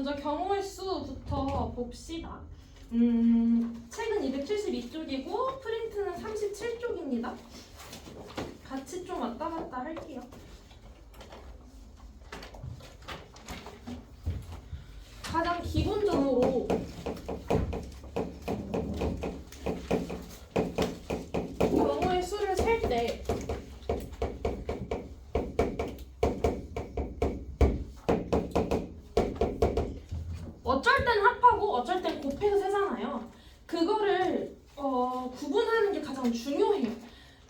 먼저 경우의 수부터 봅시다. 책은 272쪽이고 프린트는 37쪽입니다. 같이 좀 왔다 갔다 할게요. 가장 기본적으로 경우의 수를 셀 때 어쩔 땐 합하고 어쩔 땐 곱해서 세잖아요. 그거를 구분하는 게 가장 중요해요.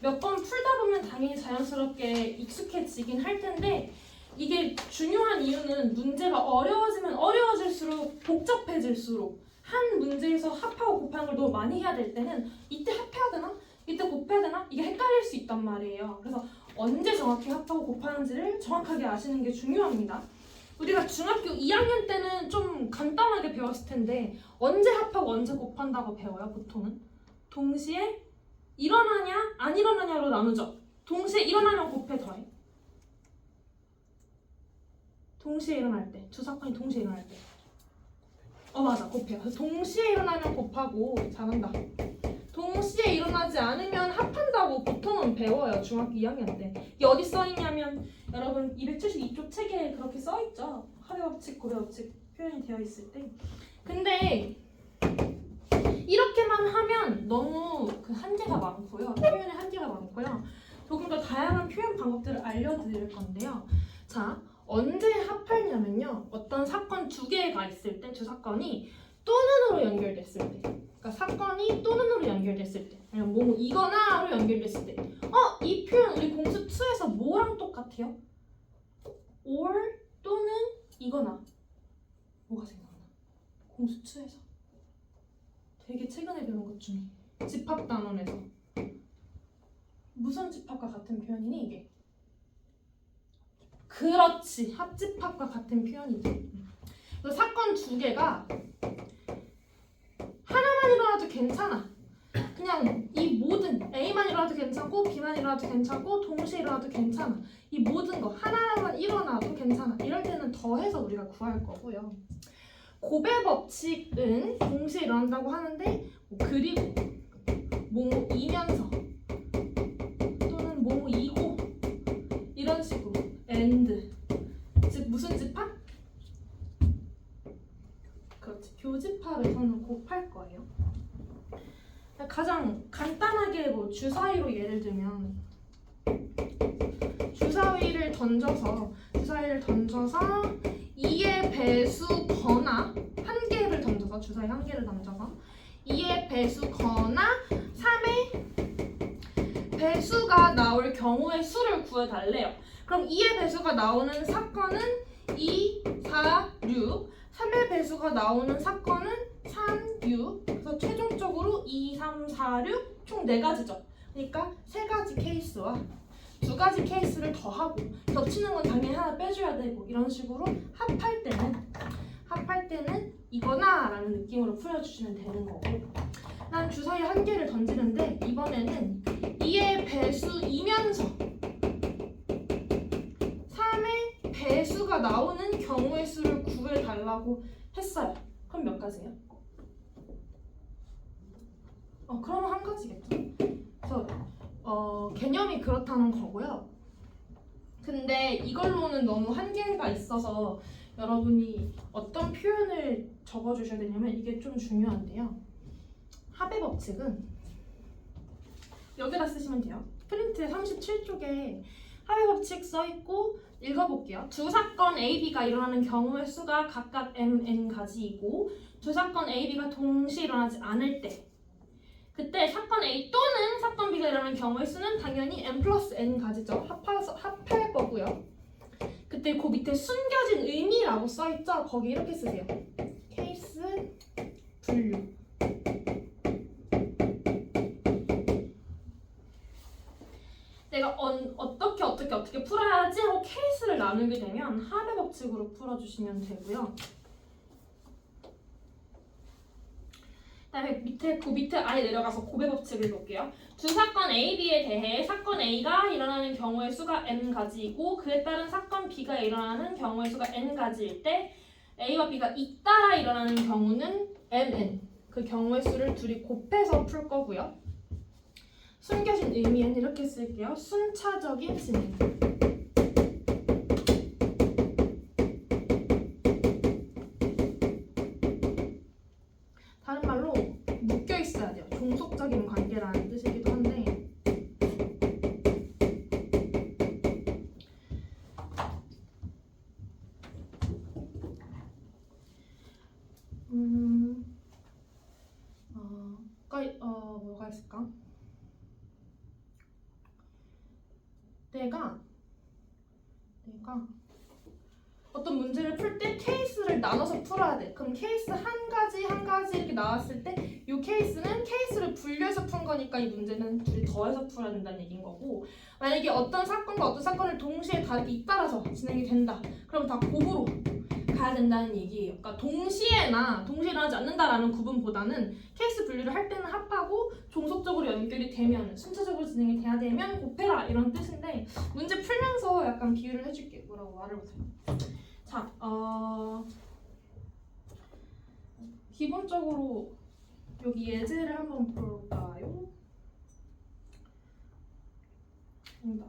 몇 번 풀다 보면 당연히 자연스럽게 익숙해지긴 할 텐데 이게 중요한 이유는 문제가 어려워지면 어려워질수록 복잡해질수록 한 문제에서 합하고 곱하는 걸 너무 많이 해야 될 때는 이때 합해야 되나? 이때 곱해야 되나? 이게 헷갈릴 수 있단 말이에요. 그래서 언제 정확히 합하고 곱하는지를 정확하게 아시는 게 중요합니다. 우리가 중학교 2학년 때는 좀 간단하게 배웠을 텐데 언제 합하고 언제 곱한다고 배워요, 보통은? 동시에 일어나냐, 안 일어나냐로 나누죠. 동시에 일어나면 곱해, 더해. 동시에 일어날 때, 두 사건이 동시에 일어날 때. 맞아, 곱해요. 그래서 동시에 일어나면 곱하고, 잘한다. 동시에 일어나지 않으면 합한다고 보통은 배워요, 중학교 2학년 때. 이게 어디 써있냐면 여러분 272쪽 책에 그렇게 써있죠. 합의법칙, 고려법칙 표현이 되어 있을 때. 근데 이렇게만 하면 너무 그 한계가 많고요. 표현의 한계가 많고요. 조금 더 다양한 표현 방법들을 알려드릴 건데요. 자, 언제 합하냐면요. 어떤 사건 두 개가 있을 때, 두 사건이 또는으로 연결됐을 때. 그러니까 사건이 또는으로 연결됐을 때. 아니면 뭐 이거나로 연결됐을 때. 이 표현 우리 공수 2에서 뭐랑 똑같아요? or 또는 이거나. 뭐가 생각나? 공수 2에서. 되게 최근에 배운 것 중에 집합단원에서 무슨 집합과 같은 표현이니 이게? 그렇지, 합집합과 같은 표현이죠. 그래서 사건 두 개가 하나만 일어나도 괜찮아. 그냥 이 모든 A만 일어나도 괜찮고 B만 일어나도 괜찮고 동시에 일어나도 괜찮아. 이 모든 거 하나만 일어나도 괜찮아. 이럴 때는 더해서 우리가 구할 거고요. 고배 법칙은 동시에 일어난다고 하는데 그리고 뭐이면서 또는 뭐이고 이런 식으로 and 즉 무슨 집합? 그렇지, 교집합에서는 곱할 거예요. 가장 간단하게 뭐 주사위로 예를 들면 주사위를 던져서 2의 배수거나 한 개를 던져서 주사위 한 개를 던져서 2의 배수거나 3의 배수가 나올 경우의 수를 구해달래요. 그럼 2의 배수가 나오는 사건은 2, 4, 6 3의 배수가 나오는 사건은 3, 6 그래서 최종적으로 2, 3, 4, 6 총 4가지죠. 그러니까 3가지 케이스와 2가지 케이스를 더하고 겹치는 건 당연히 하나 빼줘야 되고 이런 식으로 합할 때는 이거나 라는 느낌으로 풀어주시면 되는 거고 난 주사위 한 개를 던지는데 이번에는 2의 배수이면서 3의 배수가 나오는 경우의 수를 구해달라고 했어요. 그럼 몇 가지예요? 그러면 한 가지겠죠. 그래서 개념이 그렇다는 거고요. 근데 이걸로는 너무 한계가 있어서 여러분이 어떤 표현을 적어주셔야 되냐면 이게 좀 중요한데요. 합의 법칙은 여기다 쓰시면 돼요. 프린트 37쪽에 합의 법칙 써있고 읽어볼게요. 두 사건 A, B가 일어나는 경우의 수가 각각 m, n가지이고 두 사건 A, B가 동시에 일어나지 않을 때 그때 사건 A 또는 사건 B가 일어나는 경우의 수는 당연히 m 플러스 n가지죠. 합할 거고요. 그때 그 밑에 숨겨진 의미라고 써있죠. 거기 이렇게 쓰세요. 케이스 분류. 내가 어떻게 풀어야지 하고 케이스를 나누게 되면 합의 법칙으로 풀어주시면 되고요. 그다음에 밑에 아예 내려가서 고배 법칙을 볼게요. 두 사건 A, B에 대해 사건 A가 일어나는 경우의 수가 n가지이고 그에 따른 사건 B가 일어나는 경우의 수가 n가지일 때 A와 B가 잇따라 일어나는 경우는 MN. 그 경우의 수를 둘이 곱해서 풀 거고요. 숨겨진 의미는 이렇게 쓸게요. 순차적인 진행. 다른 말로 묶여 있어야 돼요. 종속적인 관계라는 뜻이기도 한데 뭐가 있을까? 내가 어떤 문제를 풀 때 케이스를 나눠서 풀어야 돼. 그럼 케이스 한 가지 이렇게 나왔을 때 이 케이스는 케이스를 분류해서 푼 거니까 이 문제는 둘이 더해서 풀어야 된다는 얘기인 거고, 만약에 어떤 사건과 어떤 사건을 동시에 다르게 잇따라서 진행이 된다. 그럼 다 곱으로 가야 된다는 얘기예요. 그러니까 동시에 일어나지 않는다라는 구분보다는 케이스 분류를 할 때는 합하고 종속적으로 연결이 되면, 순차적으로 진행이 돼야 되면 곱해라 이런 뜻인데, 문제 풀면서 약간 비유를 해줄게. 뭐라고 말을 못해요. 자, 기본적으로 여기 예제를 한번 볼까요? 정답.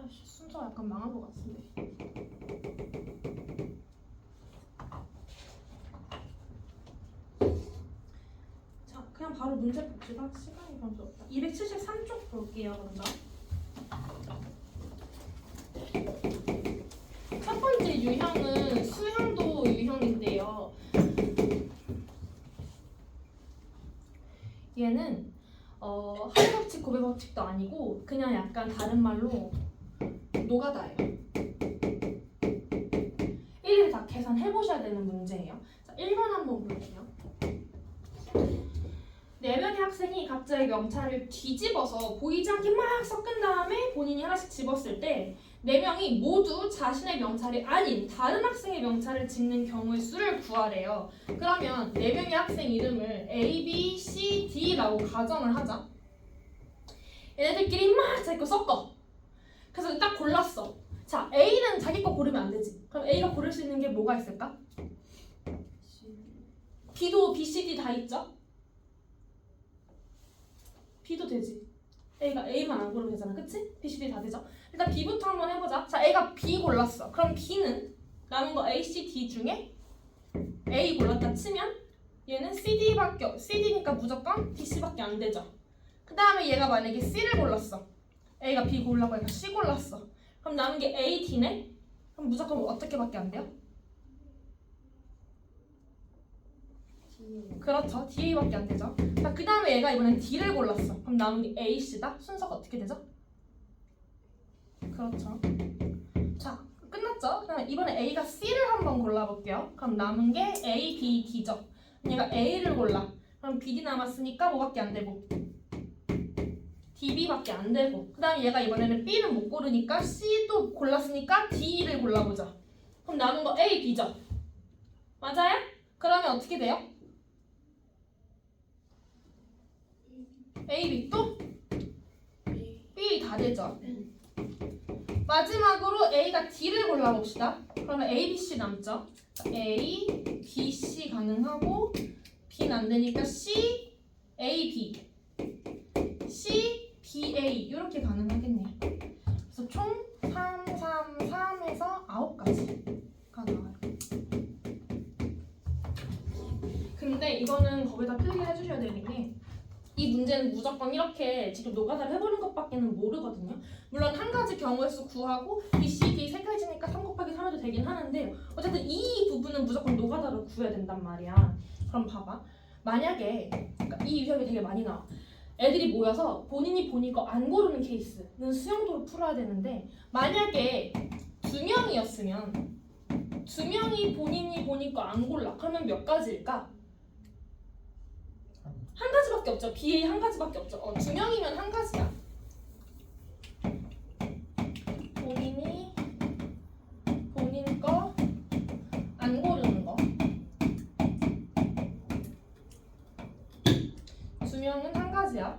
순서 약간 망한 것 같은데. 자, 그냥 바로 문제 봅시다. 시간이 별로 없다. 273쪽 볼게요, 먼저. 첫 번째 유형은 수형도 유형인데요. 얘는 한 법칙, 고배 법칙도 아니고 그냥 약간 다른 말로 노가다예요. 일일이 다 계산해보셔야 되는 문제예요. 자, 1번 한번 볼게요. 4명의 학생이 각자의 명찰을 뒤집어서 보이지 않게 막 섞은 다음에 본인이 하나씩 집었을 때 4명이 모두 자신의 명찰이 아닌 다른 학생의 명찰을 짓는 경우의 수를 구하래요. 그러면 4명의 학생 이름을 A, B, C, D라고 가정을 하자. 얘네들끼리 막 자기 거 섞어. 그래서 딱 골랐어. 자, A는 자기 거 고르면 안 되지. 그럼 A가 고를 수 있는 게 뭐가 있을까? B도 B, C, D 다 있죠? B도 되지. A가 A만 안 고르면 되잖아. 그치? B, C, D 다 되죠? 일단 B부터 한번 해보자. 자, A가 B 골랐어. 그럼 B는 남은 거 A, C, D 중에 A 골랐다 치면 얘는 CD니까 무조건 D, C밖에 안 되죠. 그 다음에 얘가 만약에 C를 골랐어. A가 B 골라고 얘가 C 골랐어. 그럼 남은 게 A, D네? 그럼 무조건 어떻게밖에 안 돼요? 그렇죠. DA밖에 안 되죠. 자, 그 다음에 얘가 이번엔 D를 골랐어. 그럼 남은 게 A, C다? 순서가 어떻게 되죠? 그렇죠. 자, 끝났죠? 그럼 이번에 A가 C를 한번 골라볼게요. 그럼 남은 게 A, B, D죠. 얘가 A를 골라. 그럼 B, D 남았으니까 뭐밖에 안 되고 DB밖에 안 되고, 그 다음에 얘가 이번에는 B는 못 고르니까 C도 골랐으니까 D를 골라보자. 그럼 남은 거 A, B죠? 맞아요? 그러면 어떻게 돼요? A, B 또? B 다 되죠? 마지막으로 A가 D를 골라봅시다. 그러면 A, B, C 남죠? A, B, C 가능하고 B는 안 되니까 C, A, B C, B, A 이렇게 가능하겠네요. 그래서 총 3, 3, 3에서 9가지가 나와요. 근데 이거는 거기다 필기를 해주셔야 되는 게, 이 문제는 무조건 이렇게 직접 노가다를 해보는 것밖에는 모르거든요. 물론 한 가지 경우의 수 구하고 B, C, D 세 가지니까 3 곱하기 3해도 되긴 하는데, 어쨌든 이 부분은 무조건 노가다로 구해야 된단 말이야. 그럼 봐봐. 만약에 그러니까 이 유형이 되게 많이 나와. 애들이 모여서 본인이 본인 거 안 고르는 케이스는 수용도로 풀어야 되는데, 만약에 2명이었으면 2명이 본인이 본인 거 안 골라. 그러면 몇 가지일까? 한 가지밖에 없죠. BA 한 가지밖에 없죠. 2명이면 한 가지야. 본인이 본인 거 안 고르는 거. 2명은 한 가지야.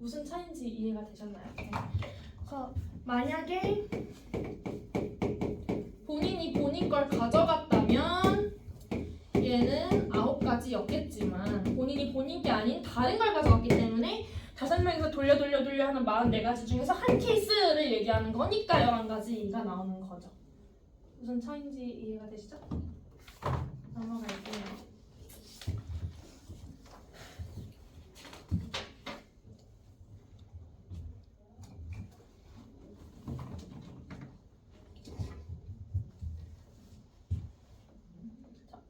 무슨 차이인지 이해가 되셨나요? 네. 그래서 만약에 본인이 본인 걸 가져갔다면 얘는 9가지였겠지만 본인이 본인 게 아닌 다른 걸 가져갔기 때문에 5명이서 돌려 하는 44가지 중에서 한 케이스를 얘기하는 거니까 11가지가 나오는 거죠. 무슨 차이인지 이해가 되시죠? 넘어갈게요.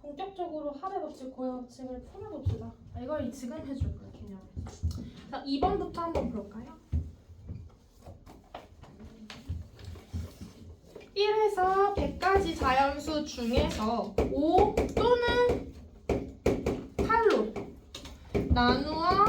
본격적으로 합의 법칙, 고의 법칙을 풀어봅시다. 이걸 지금 해줄 거예요, 개념. 자, 2번부터 한번 볼까요? 1에서 100까지 자연수 중에서 5 또는 8로 나누어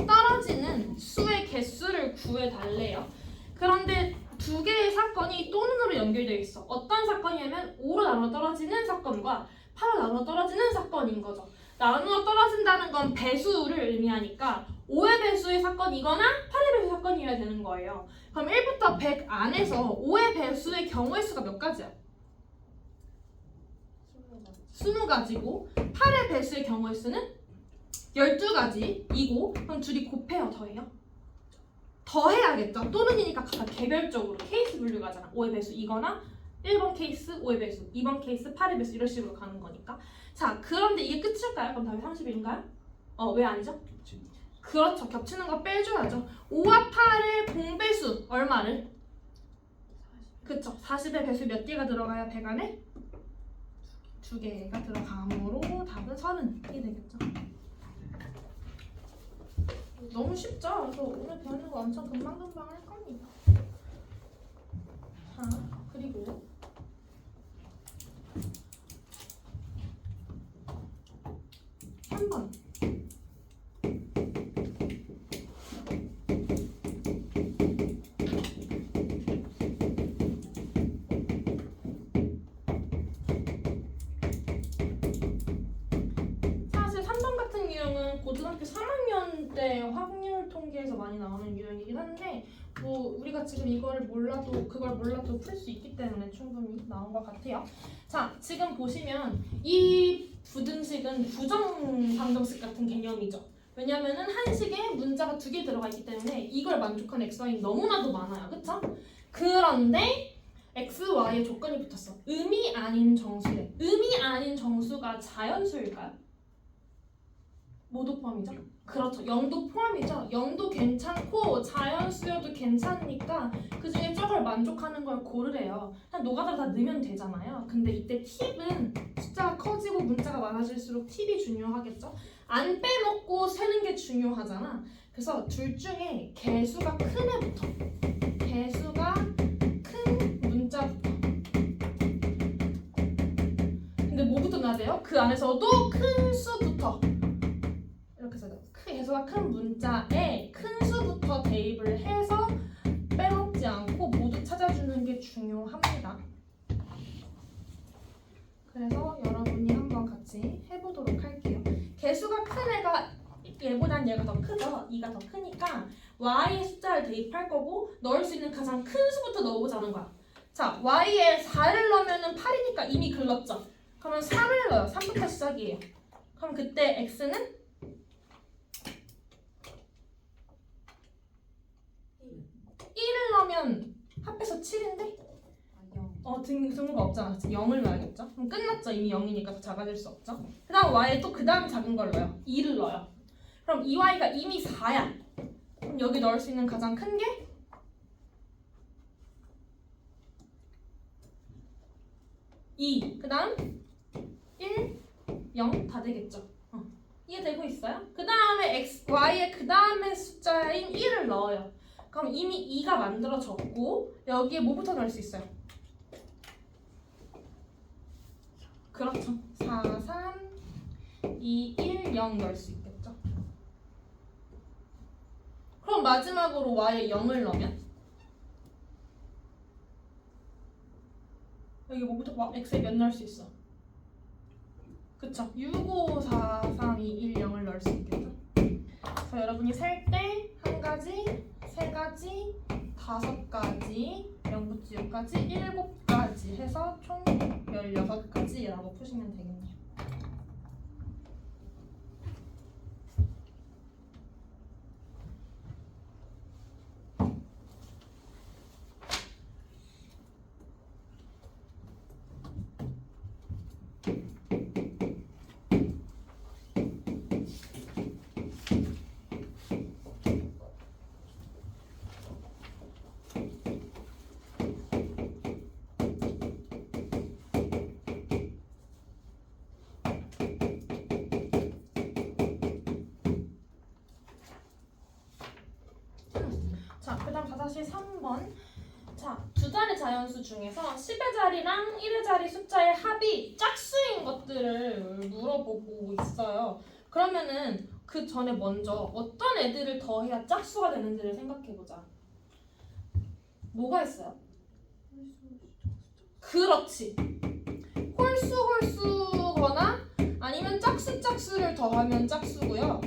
떨어지는 수의 개수를 구해달래요. 그런데 두 개의 사건이 또는으로 연결되어 있어. 어떤 사건이냐면 5로 나누어 떨어지는 사건과 8로 나누어 떨어지는 사건인 거죠. 나누어 떨어진다는 건 배수를 의미하니까 5의 배수의 사건이거나 8의 배수 사건이어야 되는 거예요. 그럼 1부터 100 안에서 5의 배수의 경우의 수가 몇 가지야? 20가지고 8의 배수의 경우의 수는 12가지이고 그럼 둘이 곱해요, 더해요? 더해야겠죠. 또는이니까 각각 개별적으로 케이스 분류가 하잖아. 5의 배수 이거나 1번 케이스 5의 배수, 2번 케이스 8의 배수 이런 식으로 가는 거니까. 자, 그런데 이게 끝일까요? 그럼 답이 30일인가요? 왜 아니죠? 그렇죠. 겹치는 거 빼줘야죠. 5와 8의 공배수 얼마를? 그쵸. 40의 배수 몇 개가 들어가야 100 안에? 2개가 들어가므로 답은 30이 되겠죠. 너무 쉽죠? 그래서 오늘 배우는 거 엄청 금방금방 할 겁니다. 자, 그리고 3번. 사실 3번 같은 유형은 고등학교 3학년 때 확률 통계에서 많이 나오는 유형이긴 한데 뭐 우리가 지금 이걸 몰라도 그걸 몰라도 풀 수 있기 때문에 충분히 나온 것 같아요. 자, 지금 보시면 이 부등식은 부정방정식 같은 개념이죠. 왜냐면은 한식에 문자가 2개 들어가 있기 때문에 이걸 만족하는 xy는 너무나도 많아요. 그쵸? 그런데 x, y의 조건이 붙었어. 의미 아닌 정수래. 의미 아닌 정수가 자연수일까요? 모두 포함이죠? 그렇죠. 0도 포함이죠. 0도 괜찮고 자연수여도 괜찮으니까 그 중에 저걸 만족하는 걸 고르래요. 그냥 노가다 다 넣으면 되잖아요. 근데 이때 팁은 숫자가 커지고 문자가 많아질수록 팁이 중요하겠죠? 안 빼먹고 세는 게 중요하잖아. 그래서 둘 중에 개수가 큰 애부터 개수가 큰 문자부터 근데 뭐부터 넣어야 돼요? 그 안에서도 큰 수부터 이렇게 써야 돼요. 개수가 큰 문자에 큰 수부터 대입을 해서 빼먹지 않고 모두 찾아주는 게 중요합니다. 그래서 여러분이 한번 같이 해보도록 할게요. 개수가 큰 애가 얘보단 얘가 더 크죠? 2가 더 크니까 y의 숫자를 대입할 거고 넣을 수 있는 가장 큰 수부터 넣어보자는 거야. 자, y에 4를 넣으면 8이니까 이미 글렀죠? 그러면 3을 넣어요. 3부터 시작이에요. 그럼 그때 x는 1을 넣으면 합해서 7인데 등수가 없잖아. 0을 넣어야겠죠? 그럼 끝났죠. 이미 0이니까 더 작아질 수 없죠. 그 다음 y에 또 그 다음 작은 걸 넣어요. 2를 넣어요. 그럼 2y가 이미 4야. 그럼 여기 넣을 수 있는 가장 큰 게 2. 그 다음 1, 0 다 되겠죠. 이해되고 있어요? 그 다음에 y의 그 다음에 숫자인 1을 넣어요. 그럼 이미 2가 만들어졌고 여기에 뭐부터 넣을 수 있어요? 그렇죠. 4, 3, 2, 1, 0 넣을 수 있겠죠. 그럼 마지막으로 y에 0을 넣으면 여기 뭐부터 x에 몇 넣을 수 있어? 그쵸. 6, 5, 4, 3, 2, 1, 0을 넣을 수 있겠죠. 그래서 여러분이 셀 때 한 가지 가지, 3가지, 5가지, 0부터 6까지, 7가지 해서 총 16가지라고 푸시면 되겠네요. 자, 그 다음 3번. 자, 두 자리 자연수 중에서 10의 자리랑 1의 자리 숫자의 합이 짝수인 것들을 물어보고 있어요. 그러면은 그 전에 먼저 어떤 애들을 더해야 짝수가 되는지를 생각해보자. 뭐가 있어요? 그렇지. 홀수거나 아니면 짝수를 더하면 짝수고요.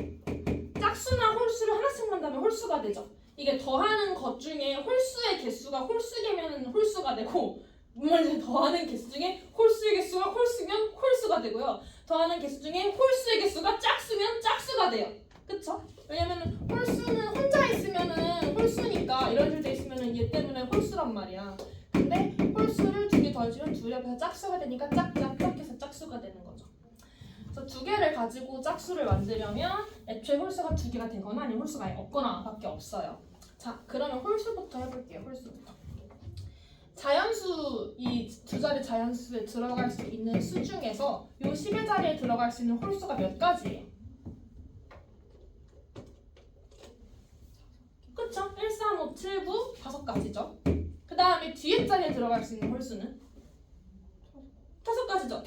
짝수나 홀수를 하나씩만 더하면 홀수가 되죠. 이게 더하는 것 중에 홀수의 개수가 홀수개면 홀수가 되고, 물론 더하는 개수 중에 홀수의 개수가 홀수면 홀수가 되고요. 더하는 개수 중에 홀수의 개수가 짝수면 짝수가 돼요. 그쵸? 왜냐면은 홀수는 혼자 있으면은 홀수니까 이런 식으로 돼 있으면은 얘 때문에 홀수란 말이야. 근데 홀수를 2개 더해주면 2 옆에서 짝수가 되니까 짝짝짝 해서 짝수가 되는 거죠. 그래서 2개를 가지고 짝수를 만들려면 애초에 홀수가 2개가 되거나 아니면 홀수가 없거나 밖에 없어요. 자, 그러면 홀수부터 해볼게요. 홀수부터. 자연수, 이 두 자리 자연수에 들어갈 수 있는 수 중에서 요 10의 자리에 들어갈 수 있는 홀수가 몇 가지예요? 그쵸? 1, 3, 5, 7, 9, 5가지죠. 그 다음에 뒤에 자리에 들어갈 수 있는 홀수는 5가지죠.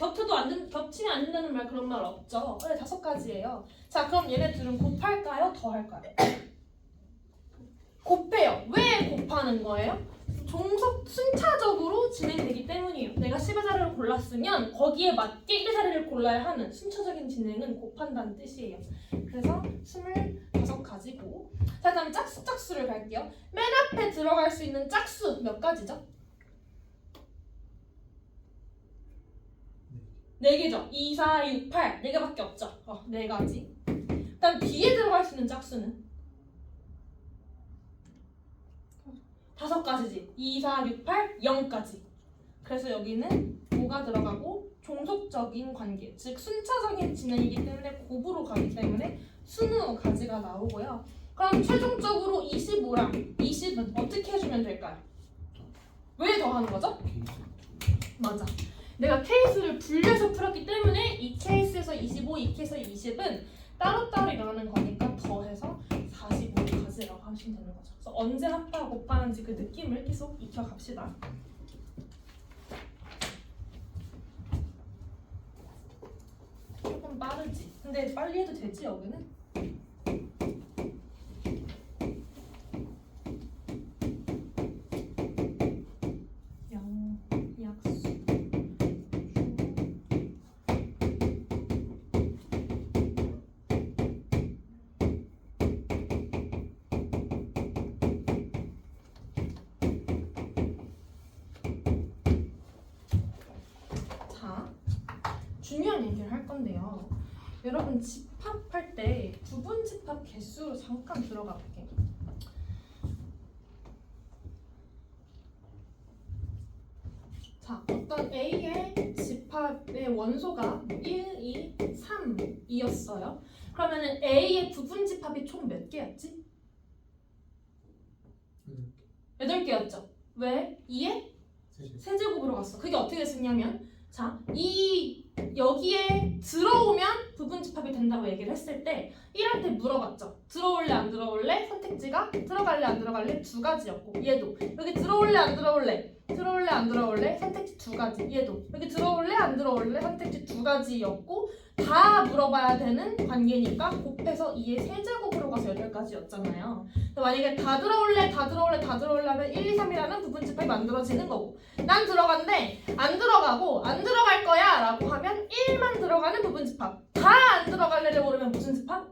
겹치면 안 된다는 말 그런 말 없죠. 네, 5가지예요. 자, 그럼 얘네들은 곱할까요? 더할까요? 곱해요. 왜 곱하는 거예요? 순차적으로 진행되기 때문이에요. 내가 10의 자리를 골랐으면 거기에 맞게 1의 자리를 골라야 하는 순차적인 진행은 곱한다는 뜻이에요. 그래서 25가지고. 자, 그다음 짝수를 갈게요. 맨 앞에 들어갈 수 있는 짝수 몇 가지죠? 4개죠. 2, 4, 6, 8. 4개밖에 없죠. 4가지. 그다음 뒤에 들어갈 수 있는 짝수는 5가지지. 2, 4, 6, 8, 0까지. 그래서 여기는 5가 들어가고 종속적인 관계, 즉 순차적인 진행이기 때문에 곱으로 가기 때문에 20가지가 나오고요. 그럼 최종적으로 25랑 20은 어떻게 해주면 될까요? 왜 더하는 거죠? 맞아. 내가 케이스를 분리해서 풀었기 때문에 이 케이스에서 25, 이 케이스에서 20은 따로따로 일어나는 거니까 더해서 45가지라고 하시면 되는 거죠. 그래서 언제 합과 곱하는지 그 느낌을 계속 익혀갑시다. 조금 빠르지? 근데 빨리 해도 되지 여기는? 약수 중요한 얘기를 할 건데요. 여러분 집합할 때 부분 집합 개수로 잠깐 들어가 볼게요. 자, 어떤 A의 집합의 원소가 1, 2, 3이었어요. 그러면은 A의 부분 집합이 총 몇 개였지? 8개였죠. 왜? 2의 세제곱으로 갔어. 그게 어떻게 됐냐면 자, 여기에 들어오면 부분 집합이 된다고 얘기를 했을 때 1한테 물어봤죠. 들어올래 안 들어올래? 선택지가 들어갈래 안 들어갈래? 2가지였고 얘도 여기 들어올래 안 들어올래? 들어올래 안 들어올래? 선택지 2가지. 얘도 여기 들어올래 안 들어올래? 선택지 2가지였고 다 물어봐야 되는 관계니까 곱해서 2의 세제곱으로 가서 8가지였잖아요. 만약에 다 들어올래 하면 1, 2, 3이라는 부분 집합이 만들어지는 거고 난 들어간대 안 들어가고 안 들어갈 거야 라고 하면 1만 들어가는 부분 집합 다 안 들어갈래를 모르면 무슨 집합?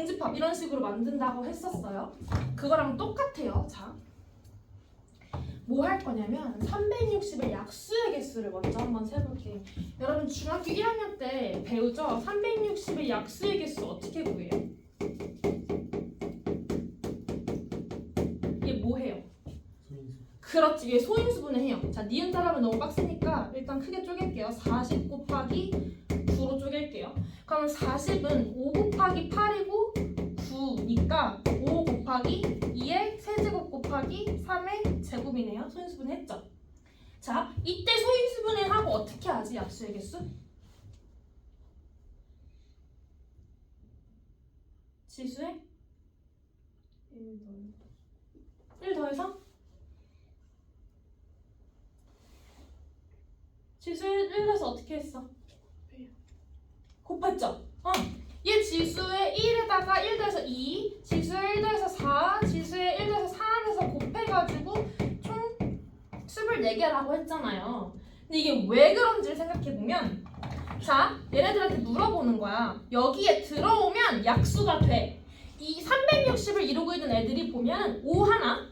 부분집합 이런 식으로 만든다고 했었어요. 그거랑 똑같아요. 자, 뭐 할 거냐면 360의 약수의 개수를 먼저 한번 세볼게요. 여러분 중학교 1학년 때 배우죠? 360의 약수의 개수 어떻게 구해요? 이게 뭐 해요? 그렇지, 이게 소인수분해 해요. 자, 니은 사람은 너무 빡세니까 일단 크게 쪼갤게요. 40 곱하기 9로 쪼갤게요. 그러면 40은 5 곱하기 8이고 9니까 5 곱하기 2의 세제곱 곱하기 3의 제곱이네요. 소인수분해 했죠? 자, 이때 소인수분해 하고 어떻게 하지? 약수의 개수? 지수에 1 더해서 지수에 1 더해서 어떻게 했어? 곱했죠? 얘 지수의 1에다가 1 더해서 2, 지수의 1 더해서 4, 지수의 1 더해서 4 안에서 곱해가지고 총 24개라고 했잖아요. 근데 이게 왜 그런지를 생각해보면, 자, 얘네들한테 물어보는 거야. 여기에 들어오면 약수가 돼. 이 360을 이루고 있는 애들이 보면 5 하나,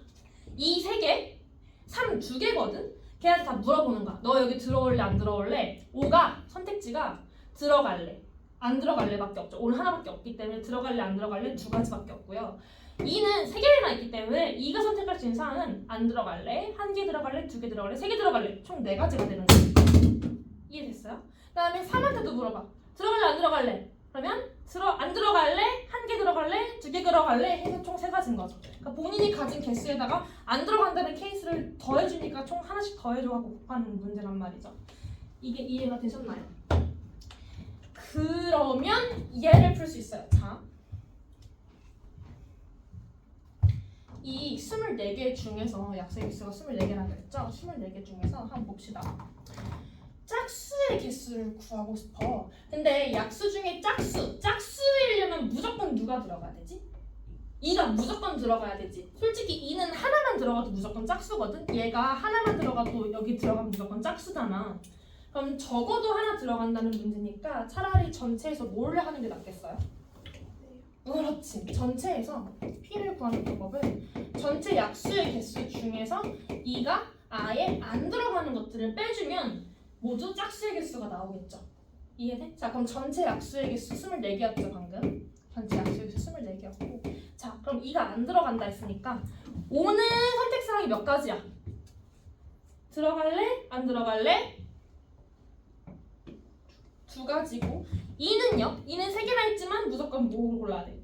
2 3개, 3 2개거든? 걔한테 다 물어보는 거야. 너 여기 들어올래 안 들어올래? 5가 선택지가 들어갈래 안 들어갈래밖에 없죠. 오늘 하나밖에 없기 때문에 들어갈래 안 들어갈래 2가지밖에 없고요. 2는 3개나 있기 때문에 2가 선택할 수 있는 사항은 안 들어갈래, 1개 들어갈래, 2개 들어갈래, 3개 들어갈래 총 4가지가 되는 거예요. 이해됐어요? 그 다음에 3한테도 물어봐. 들어갈래 안 들어갈래? 그러면 안 들어갈래, 1개 들어갈래, 2개 들어갈래 해서 총 3가지인 거죠. 그러니까 본인이 가진 개수에다가 안 들어간다는 케이스를 더해주니까 총 하나씩 더해줘가지고 곱하는 문제란 말이죠. 이게 이해가 되셨나요? 그러면 얘를 풀 수 있어요. 자, 이 24개 중에서 약수의 개수가 24개라고 했죠? 24개 중에서 한번 봅시다. 짝수의 개수를 구하고 싶어. 근데 약수 중에 짝수이려면 무조건 누가 들어가야 되지? 2가 무조건 들어가야 되지. 솔직히 2는 하나만 들어가도 무조건 짝수거든? 얘가 하나만 들어가도 여기 들어가면 무조건 짝수잖아. 그럼 적어도 하나 들어간다는 문제니까 차라리 전체에서 뭘 하는 게 낫겠어요? 그렇지. 전체에서 P를 구하는 방법은 전체 약수의 개수 중에서 2가 아예 안 들어가는 것들을 빼주면 모두 짝수의 개수가 나오겠죠. 이해돼? 자, 그럼 전체 약수의 개수 24개였죠 방금. 전체 약수의 개수 24개였고, 자, 그럼 2가 안 들어간다 했으니까 5는 선택사항이 몇 가지야? 들어갈래? 안 들어갈래? 2가지고, 2는요? 2는 3개나 있지만 무조건 뭘 골라야 돼?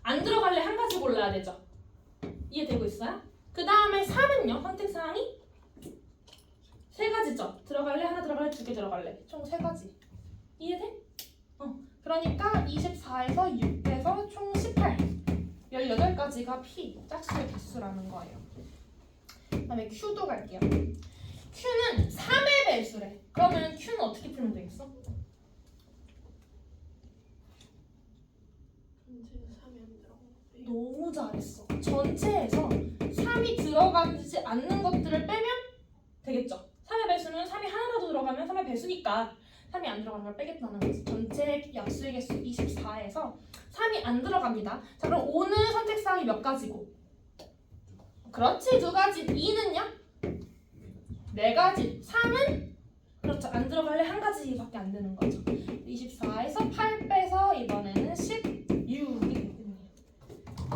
안 들어갈래 1가지 골라야 되죠. 이해되고 있어요? 그 다음에 3은요? 선택사항이 3가지죠. 들어갈래? 하나 들어갈래? 2개 들어갈래? 총 3가지. 이해돼? 그러니까 24에서 6에서 총 18. 18가지가 P, 짝수의 개수라는 거예요. 그 다음에 Q도 갈게요. Q는 3의 배수래. 그러면 Q는 어떻게 풀면 되겠어? 너무 잘했어. 전체에서 3이 들어가지 않는 것들을 빼면 되겠죠. 3의 배수는 3이 하나라도 들어가면 3의 배수니까 3이 안 들어가는 걸 빼겠다는 거지. 전체 약수의 개수 24에서 3이 안 들어갑니다. 자, 그럼 5는 선택사항이 몇 가지고? 그렇지, 2가지. 2는요? 4가지. 3은? 그렇죠, 안 들어갈래 1가지밖에 안 되는 거죠. 24에서 8 빼서 이번에는 16이 되겠네요.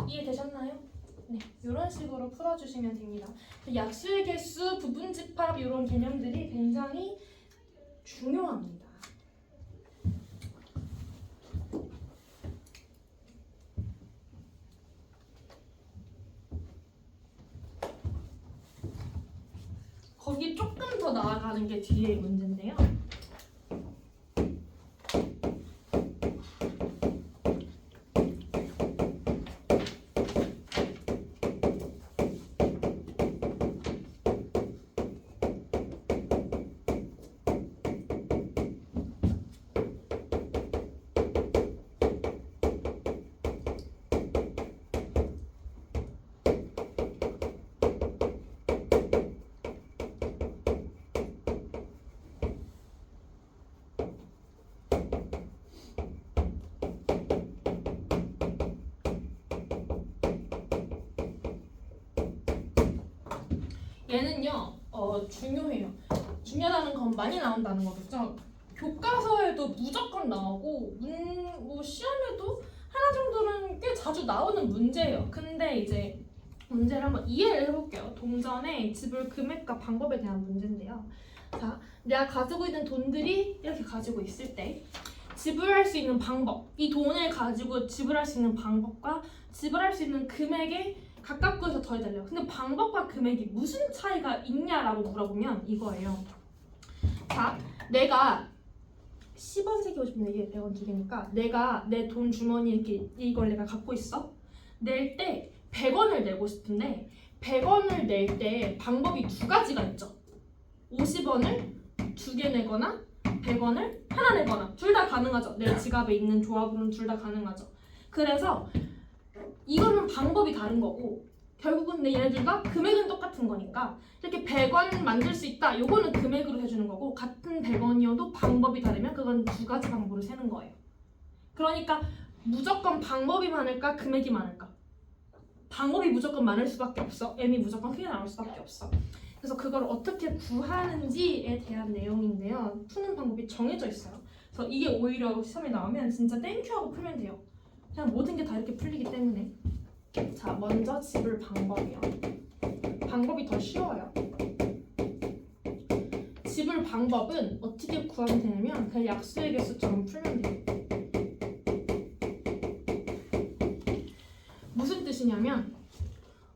이해되셨나요? 네, 이런 식으로 풀어주시면 됩니다. 약수의 개수, 부분집합 이런 개념들이 굉장히 중요합니다. 거기 조금 더 나아가는 게 뒤에 문제인데요. 얘는요 중요해요. 중요하다는 건 많이 나온다는 거겠죠. 교과서에도 무조건 나오고 뭐 시험에도 하나 정도는 꽤 자주 나오는 문제예요. 근데 이제 문제를 한번 이해를 해볼게요. 동전의 지불 금액과 방법에 대한 문제인데요. 자, 내가 가지고 있는 돈들이 이렇게 가지고 있을 때 지불할 수 있는 방법, 이 돈을 가지고 지불할 수 있는 방법과 지불할 수 있는 금액에 가깝고 해서 더해달래요. 근데 방법과 금액이 무슨 차이가 있냐라고 물어보면 이거예요. 자, 내가 10원 새기고 싶은데 이게 100원 두 개니까 내가 내 돈 주머니 이렇게 이걸 내가 갖고 있어. 낼 때 100원을 내고 싶은데 100원을 낼 때 방법이 두 가지가 있죠. 50원을 두 개 내거나 100원을 하나 내거나 둘 다 가능하죠. 내 지갑에 있는 조합으로는 둘 다 가능하죠. 그래서 이거는 방법이 다른 거고 결국은 내 얘네들 다 금액은 똑같은 거니까 이렇게 100원 만들 수 있다. 요거는 금액으로 해주는 거고 같은 100원이어도 방법이 다르면 그건 두 가지 방법으로 세는 거예요. 그러니까 무조건 방법이 많을까 금액이 많을까? 방법이 무조건 많을 수밖에 없어. m이 무조건 크게 나올 수밖에 없어. 그래서 그걸 어떻게 구하는지에 대한 내용인데요. 푸는 방법이 정해져 있어요. 그래서 이게 오히려 시험에 나오면 진짜 땡큐하고 풀면 돼요. 그냥 모든 게 다 이렇게 풀리기 때문에. 자, 먼저 지불 방법이요. 방법이 더 쉬워요. 지불 방법은 어떻게 구하면 되냐면 그냥 약수의 개수처럼 풀면 돼요. 무슨 뜻이냐면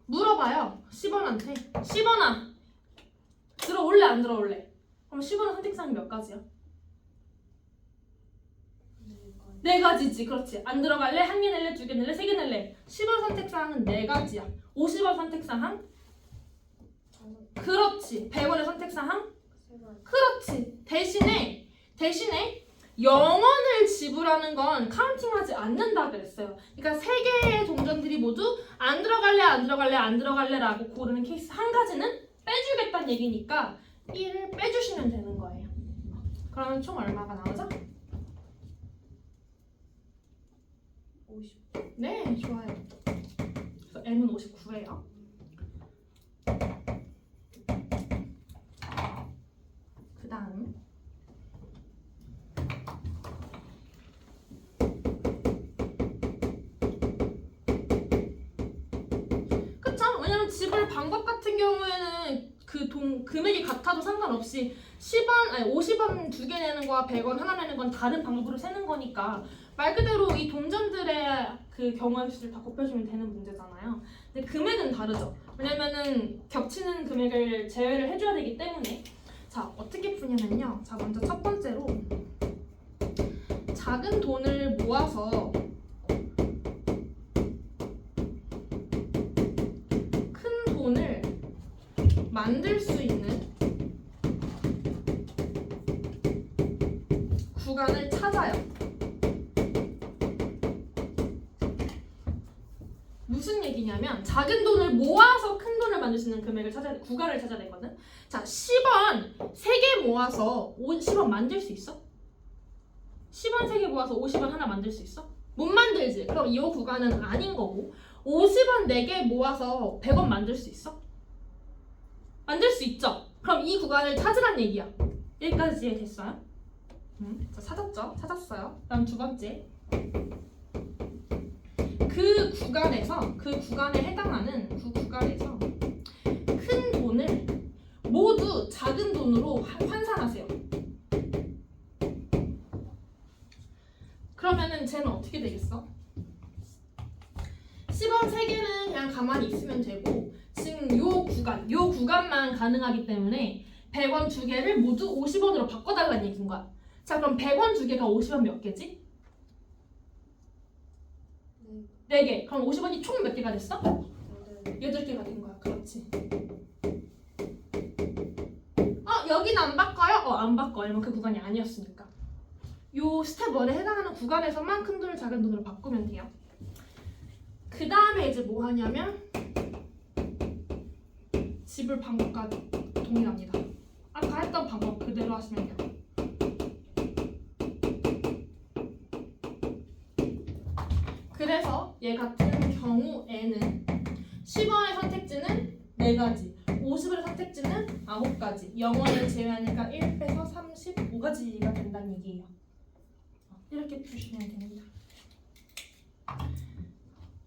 물어봐요. 10원한테 10원아 들어올래 안 들어올래? 그럼 10원은 선택사항이 몇 가지야? 네 가지지. 그렇지. 안 들어갈래? 한 개 낼래? 두 개 낼래? 세 개 낼래? 10원 선택사항은 네 가지야. 50원 선택사항? 그렇지. 100원의 선택사항? 그렇지. 대신에 0원을 지불하는 건 카운팅하지 않는다 그랬어요. 그러니까 세 개의 동전들이 모두 안 들어갈래 안 들어갈래 안 들어갈래라고 고르는 케이스 한 가지는 빼주겠다는 얘기니까 1을 빼주시면 되는 거예요. 그러면 총 얼마가 나오죠? 50. 네, 좋아요. 그래서 m은 59예요. 그 다음 그쵸? 왜냐면 지불 방법 같은 경우에는 그 금액이 같아도 상관없이 10원, 아니 50원 두 개 내는 거와 100원 하나 내는 건 다른 방법으로 세는 거니까 말 그대로 이 동전들의 그 경우의 수를 다 곱해주면 되는 문제잖아요. 근데 금액은 다르죠. 왜냐면은 겹치는 금액을 제외를 해줘야 되기 때문에. 자, 어떻게 푸냐면요. 자, 먼저 첫 번째로 작은 돈을 모아서 큰 돈을 만들 수 있는 구간을 찾아요. 무슨 얘기냐면 작은 돈을 모아서 큰 돈을 만들 수 있는 금액을 찾아야 돼. 구간을 찾아야 되거든. 자, 10원 3개 모아서 10원 만들 수 있어? 10원 3개 모아서 50원 하나 만들 수 있어? 못 만들지. 그럼 이 구간은 아닌 거고 50원 4개 모아서 100원 만들 수 있어? 만들 수 있죠? 그럼 이 구간을 찾으란 얘기야. 여기까지 이해됐어요? 자, 찾았죠? 찾았어요. 다음 두 번째. 그 구간에 해당하는 그 구간에서 큰 돈을 모두 작은 돈으로 환산하세요. 그러면은 쟤는 어떻게 되겠어? 10원 3개는 그냥 가만히 있으면 되고 지금 요 구간만 가능하기 때문에 100원 2개를 모두 50원으로 바꿔달라는 얘기인 거야. 자, 그럼 100원 2개가 50원 몇 개지? 4개. 그럼 50원이 총 몇 개가 됐어? 8개가 된 거야. 그렇지. 여기는 안 바꿔요? 안 바꿔. 왜냐면 그 구간이 아니었으니까. 요 스텝 1에 해당하는 구간에서만 큰 돈을 작은 돈으로 바꾸면 돼요. 그 다음에 이제 뭐 하냐면 지불 방법과 동일합니다. 아까 했던 방법 그대로 하시면 돼요. 그래서 얘 같은 경우에는 10원의 선택지는 4가지, 50의 선택지는 9가지. 영어를 제외하니까 1 빼서 35가지가 된다는 얘기예요. 이렇게 푸시면 됩니다.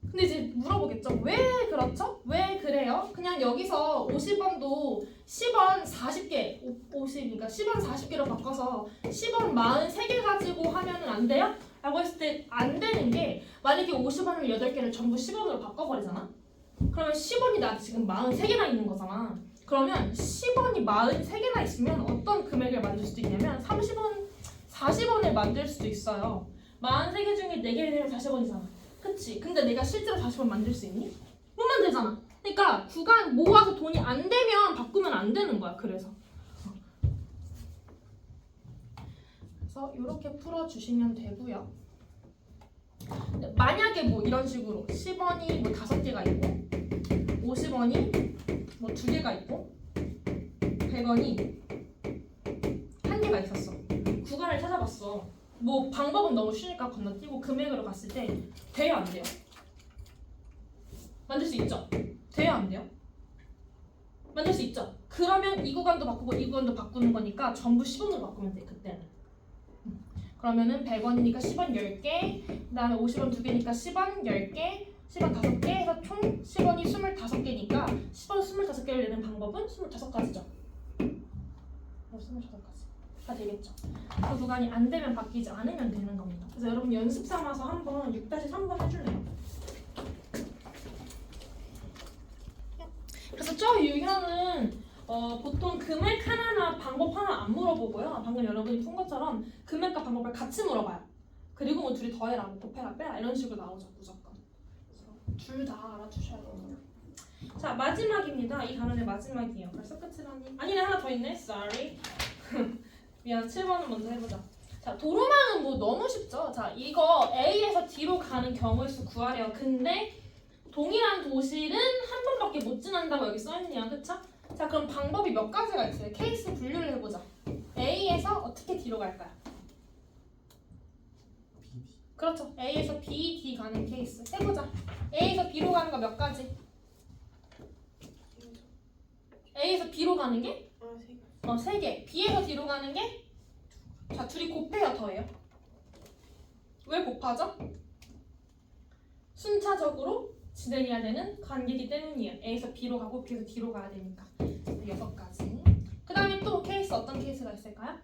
근데 이제 물어보겠죠. 왜 그렇죠? 왜 그래요? 그냥 여기서 50원도 10원 40개, 50이니까 10원 40개로 바꿔서 10원 43개 가지고 하면은 안 돼요? 라고 했을 때 안 되는 게 만약에 50원을 8개를 전부 10원으로 바꿔버리잖아? 그러면 10원이 나 지금 43개나 있는 거잖아. 그러면 10원이 43개나 있으면 어떤 금액을 만들 수도 있냐면 30원, 40원을 만들 수도 있어요. 43개 중에 4개를 내면 40원이잖아. 그치? 근데 내가 실제로 40원 만들 수 있니? 못 만들잖아. 그러니까 구간 모아서 돈이 안 되면 바꾸면 안 되는 거야. 그래서 이렇게 풀어주시면 되고요. 만약에 뭐 이런 식으로 10원이 뭐 5개가 있고 50원이 뭐 2개가 있고 100원이 1개가 있었어. 구간을 찾아봤어. 뭐 방법은 너무 쉬니까 건너뛰고 금액으로 갔을 때 돼요 안 돼요? 만들 수 있죠? 돼요 안 돼요? 만들 수 있죠? 그러면 이 구간도 바꾸고 이 구간도 바꾸는 거니까 전부 10원으로 바꾸면 돼 그때는. 그러면은 100원이니까 10원 10개, 그 다음에 50원 2개니까 10원 10개, 10원 5개 해서 총 10원이 25개니까 10원 25개를 내는 방법은 25가지죠. 25가지가 되겠죠. 그 구간이 안 되면 바뀌지 않으면 되는 겁니다. 그래서 여러분 연습 삼아서 한번 6-3번 해줄래요? 그래서 저 유형은 보통 금액 하나나 방법 하나 안 물어보고요. 방금 여러분이 푼 것처럼 금액과 방법을 같이 물어봐요. 그리고 뭐 둘이 더해라, 뭐 곱해라, 빼라 이런 식으로 나오죠 무조건. 둘 다 알아두셔야 돼요. 자 마지막입니다. 이 단원의 마지막이에요. 벌써 끝이라니? 아니네 하나 더 있네. Sorry. 미안. 7번은 먼저 해보자. 자 도로망은 뭐 너무 쉽죠. 자 이거 A에서 D로 가는 경우의 수 구하래요. 근데 동일한 도시는 한 번밖에 못 지난다고 여기 써있네요. 그쵸? 자 그럼 방법이 몇 가지가 있어요. 케이스 분류를 해보자. A에서 어떻게 D로 갈까요? 그렇죠. A에서 B, D 가는 케이스 해보자. A에서 B로 가는 거 몇 가지? A에서 B로 가는 게? 3개. B에서 D로 가는 게? 자 둘이 곱해요 더해요? 왜 곱하죠? 순차적으로 진행해야 되는 관계이기 때문이에요. A에서 B로 가고 B에서 D로 가야 되니까. 6가지. 그 다음에 또 케이스 어떤 케이스가 있을까요?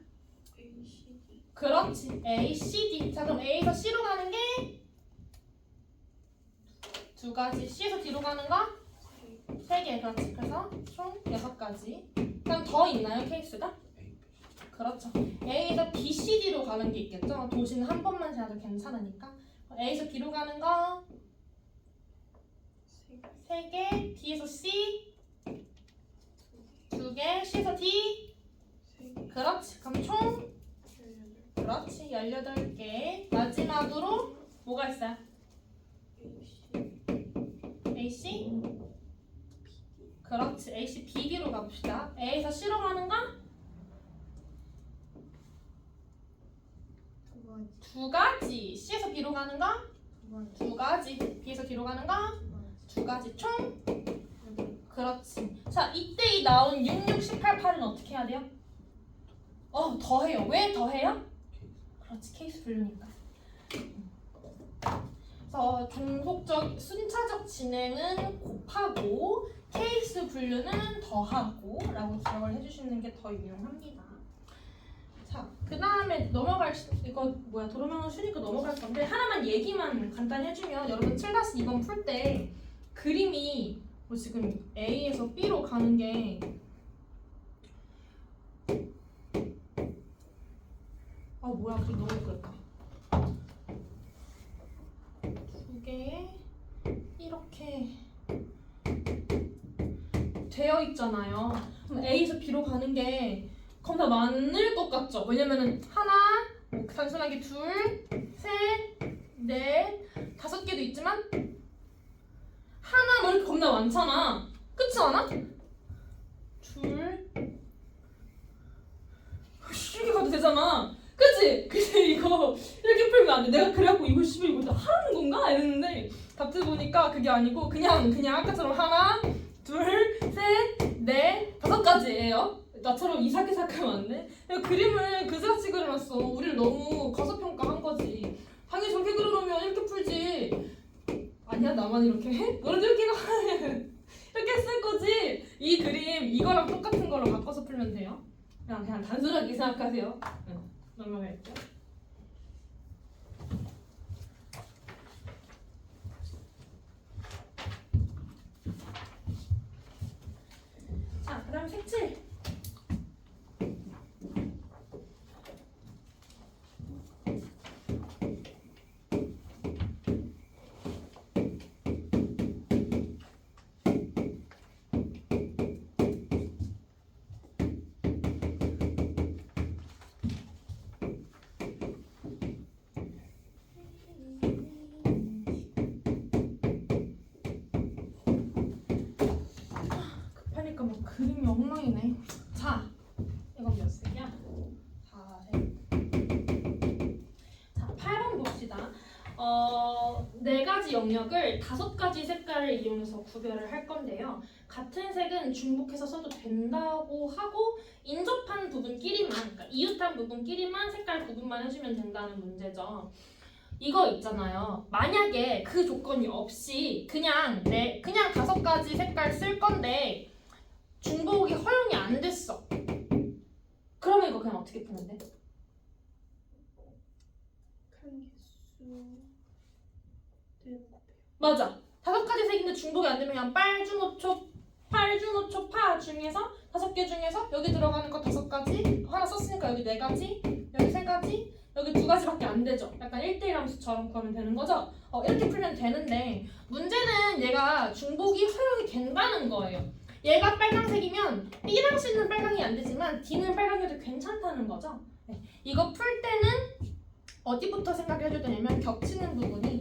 A, C, D. 그렇지. A, C, D. 자 그럼 A에서 C로 가는 게 2가지. C에서 D로 가는 거? 3개. 그렇지. 그래서 총 6가지. 그럼 더 있나요 케이스가? 그렇죠. A에서 B, C, D로 가는 게 있겠죠. 도시는 한 번만 지나도 괜찮으니까. A에서 B로 가는 거 3개, B에서 C 2개, C에서 D 3개. 그렇지. 그럼 총 18. 그렇지 18개. 마지막으로 뭐가 있어요? A, C. AC? 그렇지. AC, BD로 가봅시다. A에서 C로 가는 거? 2가지. C에서 B로 가는 거? 2가지. B에서 D로 가는 거? 2가지. 총? 그렇지. 자, 이때 이 나온 6, 6, 18, 8은 어떻게 해야 돼요? 더해요. 왜 더해요? 그렇지. 케이스 분류니까. 그래서 종속적, 순차적 진행은 곱하고 케이스 분류는 더하고 라고 기억을 해주시는 게 더 유용합니다. 자, 그 다음에 이거 도로명은 쉬니까 넘어갈 건데 하나만 얘기만 간단히 해주면 여러분 7-2번 풀 때 그림이 뭐 지금 A에서 B로 가는 게 그림 너무 예쁘다. 2개에 이렇게 되어 있잖아요. 그럼 A에서 B로 가는 게 겁나 많을 것 같죠? 왜냐면은 하나, 단순하게 둘, 셋, 넷, 5개도 있지만 하나 뭐 이렇게 겁나 많잖아. 그렇지 않아? 둘, 이렇게 가도 되잖아. 그치? 근데 이거 이렇게 풀면 안 돼. 내가 그래갖고 이거 이거 다 하라는 건가? 이랬는데 답지 보니까 그게 아니고 그냥 아까처럼 하나, 둘, 셋, 넷, 5가지예요. 나처럼 이상하게 생각하면 안 돼? 내가 그림을 그지같이 그려놨어. 우리를 너무 과소평가한 거지. 당연히 저렇게 그려놓으면 이렇게 풀지. 아니야 나만 이렇게 해? 너네도 이렇게 이렇게 쓸 거지. 이 그림 이거랑 똑같은 걸로 바꿔서 풀면 돼요. 그냥 단순하게 생각하세요. 넘어갈게요. 자, 그다음 색칠. 급하니까 막 그림이 엉망이네. 자, 이건 몇 색이야? 4색. 자, 8번 봅시다. 4가지 영역을 5가지 색깔을 이용해서 구별을 할 건데요. 같은 색은 중복해서 써도 된다고 하고 인접한 부분끼리만, 그러니까 이웃한 부분끼리만 색깔 구분만 해주면 된다는 문제죠. 이거 있잖아요. 만약에 그 조건이 없이 그냥 5가지 색깔 쓸 건데 중복이 허용이 안 됐어. 그러면 이거 그냥 어떻게 푸는데? 칸 개수 는 곱해요. 맞아. 5가지 색인데 중복이 안 되면 그냥 빨주노초, 파 중에서 5개 중에서 여기 들어가는 거 5가지, 하나 썼으니까 여기 4가지, 여기 3가지, 여기 2가지밖에 안 되죠. 약간 1대1 함수처럼 구하면 되는 거죠. 이렇게 풀면 되는데 문제는 얘가 중복이 허용이 된다는 거예요. 얘가 빨강색이면 B랑 C는 빨강이 안 되지만 D는 빨강이어도 괜찮다는 거죠. 네. 이거 풀 때는 어디부터 생각을 해줘야 되냐면 겹치는 부분이,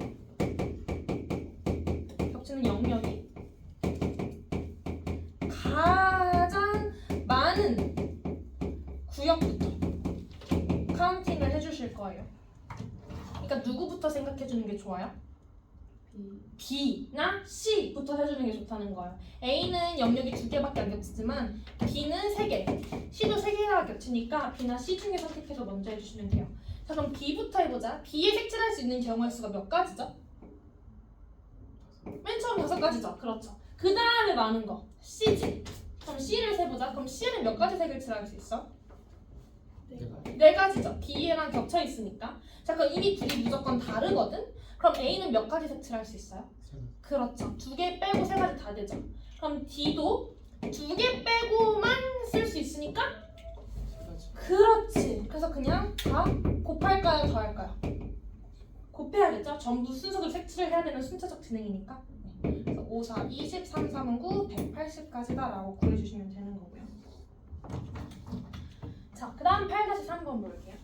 겹치는 영역이 가장 많은 구역부터 카운팅을 해주실 거예요. 그러니까 누구부터 생각해주는 게 좋아요? B나 C부터 해주는 게 좋다는 거예요. A는 영역이 2개밖에 안 겹치지만 B는 3개, C도 3개가 겹치니까 B나 C 중에 선택해서 먼저 해주시면 돼요. 자, 그럼 B부터 해보자. B에 색칠할 수 있는 경우의 수가 몇 가지죠? 맨 처음 5가지죠. 그렇죠. 그 다음에 많은 거 C지. 그럼 C를 세보자. 그럼 C는 몇 가지 색을 칠할 수 있어? 4가지죠. B랑 겹쳐 있으니까. 자, 그럼 이미 둘이 무조건 다르거든? 그럼 A는 몇 가지 색칠할 수 있어요? 그렇죠. 2개 빼고 3가지 다 되죠. 그럼 D도 2개 빼고만 쓸 수 있으니까? 그렇지. 그래서 그냥 다 곱할까요? 더할까요? 곱해야겠죠? 전부 순서대로 색칠을 해야 되는 순차적 진행이니까. 네. 그래서 5, 4, 20, 3, 3은 9, 180까지다 라고 구해주시면 되는 거고요. 자, 그 다음 8-3번 볼게요.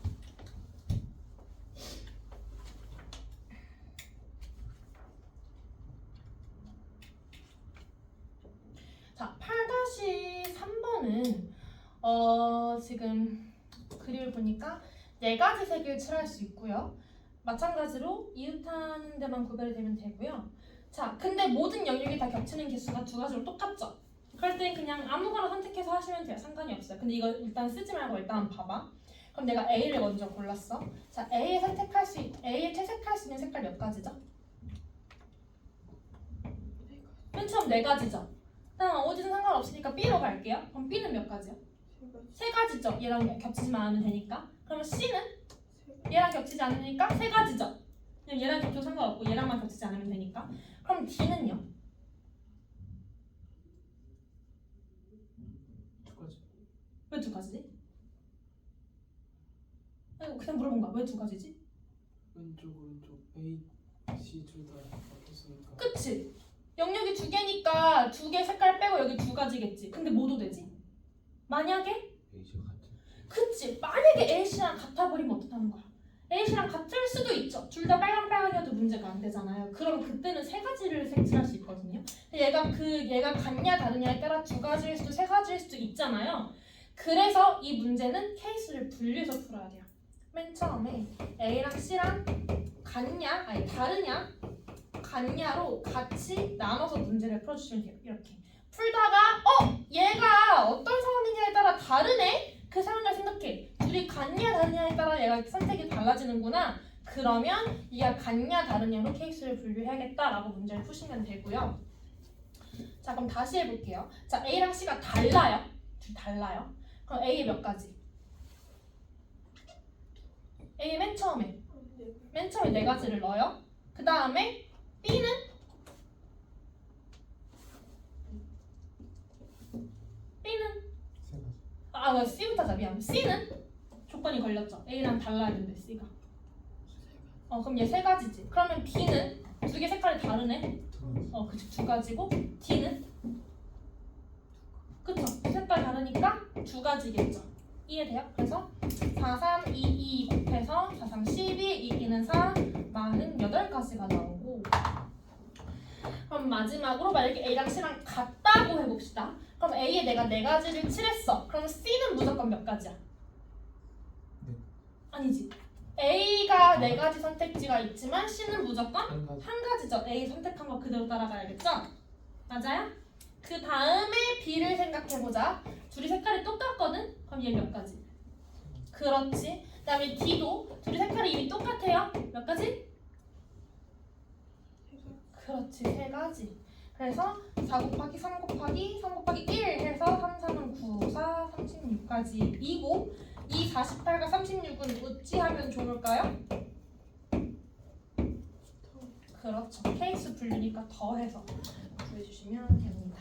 자, 8-3번은 지금 그림을 보니까 4가지 색을 칠할 수 있고요. 마찬가지로 이웃하는 데만 구별이 되면 되고요. 자, 근데 모든 영역이 다 겹치는 개수가 2가지로 똑같죠? 그럴 땐 그냥 아무거나 선택해서 하시면 돼요. 상관이 없어요. 근데 이거 일단 쓰지 말고 일단 봐봐. 그럼 내가 A를 먼저 골랐어. 자, A에 채색할 수 있는 색깔 몇 가지죠? 맨 처음 4가지죠? 일단 어디든 상관없으니까 B로 갈게요. 그럼 B는 몇 가지요? 3가지죠. 얘랑 겹치지만 않으면 되니까. 그러면 C는? 얘랑 겹치지 않으니까 3가지죠. 그냥 얘랑 겹쳐도 상관없고 얘랑만 겹치지 않으면 되니까. 그럼 D는요? 2가지. 왜 2가지지? 그냥 물어본 거야. 왜 2가지지? 왼쪽 오른쪽 A, C 둘 다 바뀌었으니까. 그치? 영역이 2개니까 2개 색깔 빼고 여기 2가지겠지. 근데 뭐도 되지? 만약에? A가 같은. 그치? 만약에 A씨랑 같아 버리면 어떡하는 거야? A씨랑 같을 수도 있죠. 둘 다 빨강빨강이어도 문제가 안 되잖아요. 그럼 그때는 3가지를 색칠할 수 있거든요. 얘가 같냐 다르냐에 따라 2가지일 수도 3가지일 수도 있잖아요. 그래서 이 문제는 케이스를 분리해서 풀어야 돼요. 맨 처음에 A랑 C랑 다르냐 같냐로 같이 나눠서 문제를 풀어주시면 돼요. 이렇게 풀다가 얘가 어떤 상황이냐에 따라 다르네? 그 상황을 생각해. 둘이 같냐 다르냐에 따라 얘가 선택이 달라지는구나. 그러면 얘가 같냐 다르냐로 케이스를 분류해야겠다라고 문제를 푸시면 되고요. 자 그럼 다시 해볼게요. 자 A랑 C가 달라요. 둘 달라요. 그럼 A 몇 가지? A 맨 처음에 네 가지를 넣어요. 그 다음에 B는 세 가지. C부터 하자. 미안. C는 조건이 걸렸죠. A랑 달라야 되는데 C가. 그럼 얘 세 가지지. 그러면 B는 두 개 색깔이 다르네. 두 가지. 그치 두 가지고 D는 그쵸. 색깔 다르니까 두 가지겠죠. 이해돼요? 그래서 4, 3, 2, 2 곱해서 4, 3, 12, 2, 2는 4, 48가지가 나오고 그럼 마지막으로 만약에 A랑 C랑 같다고 해봅시다. 그럼 A에 내가 네 가지를 칠했어. 그럼 C는 무조건 몇 가지야? 네. 아니지. A가 네 가지 선택지가 있지만 C는 무조건 한 가지. 한 가지죠. A 선택한 거 그대로 따라가야겠죠? 맞아요? 그 다음에 B를 생각해보자. 둘이 색깔이 똑같거든? 그럼 얘 몇 가지? 그렇지. 그 다음에 D도 둘이 색깔이 이미 똑같아요. 몇 가지? 그렇지. 세 가지. 그래서 4 곱하기 3 곱하기 3 곱하기 1 해서 3, 3은 9, 4, 36까지 이고 이 48과 36은 어찌 하면 좋을까요? 그렇죠. 케이스 분류니까 더해서 구해주시면 됩니다.